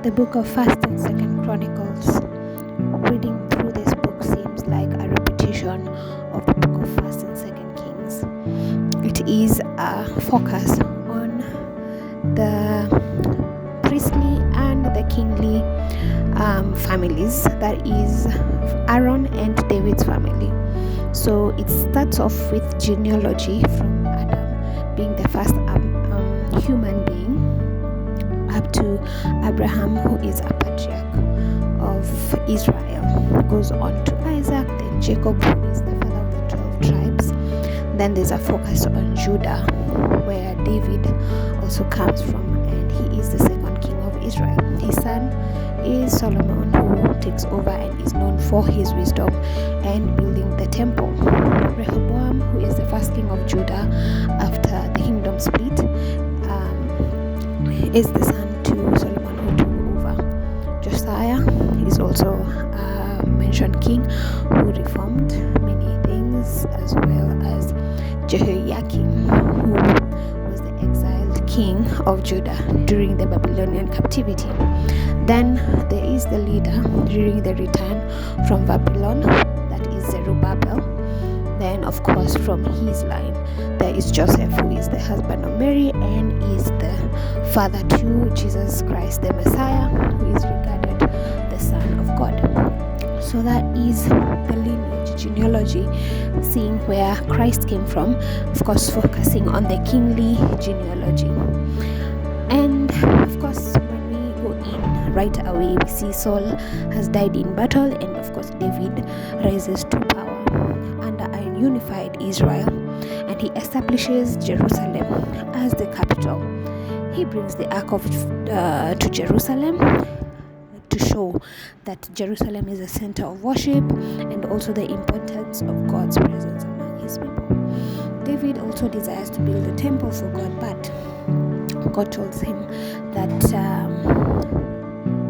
The book of First and Second Chronicles. Reading through this book seems like a repetition of the book of First and Second Kings. It is a focus on the priestly and the kingly families, that is Aaron and David's family. So it starts off with genealogy from Adam being the first human being up to Abraham, who is a patriarch of Israel. It goes on to Isaac, then Jacob, who is the father of the 12 tribes. Then there's a focus on Judah, where David also comes from, and he is the second king of Israel. His son is Solomon, who takes over and is known for his wisdom and building the temple. Rehoboam, who is the first king of Judah after the kingdom split, is the son to Solomon, who took over. Josiah is also a mentioned king who reformed many things, as well as Jehoiakim, who was the exiled king of Judah during the Babylonian captivity. Then there is the leader during the return from Babylon, that is Zerubbabel. Then, of course, from his line, there is Joseph, who is the husband of Mary and is the father to Jesus Christ, the Messiah, who is regarded the Son of God. So that is the lineage, genealogy, seeing where Christ came from, of course, focusing on the kingly genealogy. And, of course, when we go in right away, we see Saul has died in battle, and, of course, David rises to power under a unified Israel, and he establishes Jerusalem as the capital. He brings the ark to Jerusalem to show that Jerusalem is a center of worship, and also the importance of God's presence among his people. David also desires to build a temple for God, but God tells him that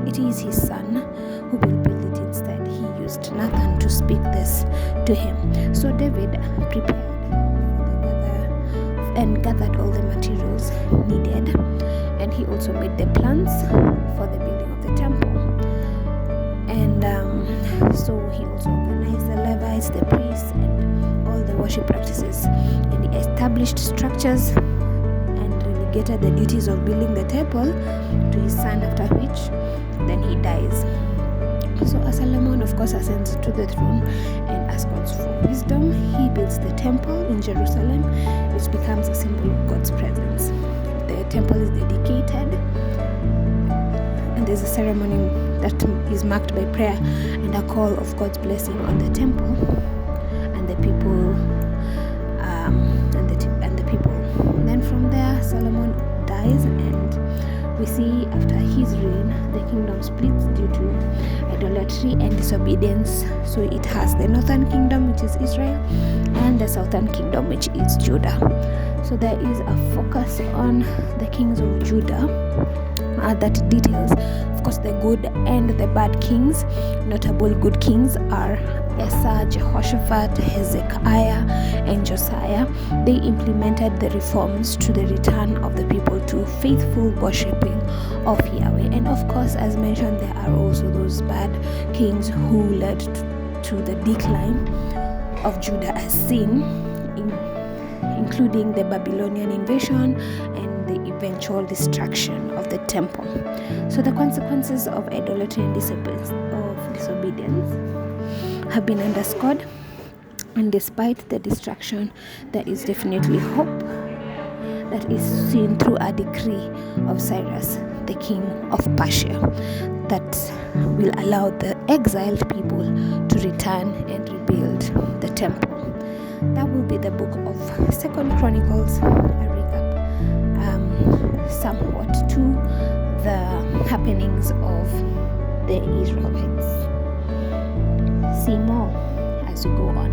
it is his son who will build it instead. He used Nathan to speak this to him. So David prepared and gathered all the materials needed, and he also made the plans for the building of the temple. And so he also organized the Levites, the priests, and all the worship practices, and he established structures and relegated the duties of building the temple to his son, after which then he dies. So as Solomon, of course, ascends to the throne and asks for wisdom, he builds the temple in Jerusalem, which becomes a symbol of God's presence. The temple is dedicated, and there's a ceremony that is marked by prayer and a call of God's blessing on the temple and the people. Then from there, Solomon dies, and we see after his reign, the kingdom splits due to idolatry and disobedience. So it has the northern kingdom, which is Israel, and the southern kingdom, which is Judah. So there is a focus on the kings of Judah that details, of course, the good and the bad kings. Notable good kings are Asa, Jehoshaphat, Hezekiah, and Josiah. They implemented the reforms to the return of the people to faithful worshipping of Yahweh. And of course, as mentioned, there are also those bad kings who led to the decline of Judah as seen, including the Babylonian invasion and the eventual destruction of the temple. So the consequences of idolatry and disobedience have been underscored, and despite the destruction, there is definitely hope that is seen through a decree of Cyrus, the king of Persia, that will allow the exiled people to return and rebuild the temple. That will be the book of Second Chronicles, a recap somewhat to the happenings of the Israelites. See more as we go on.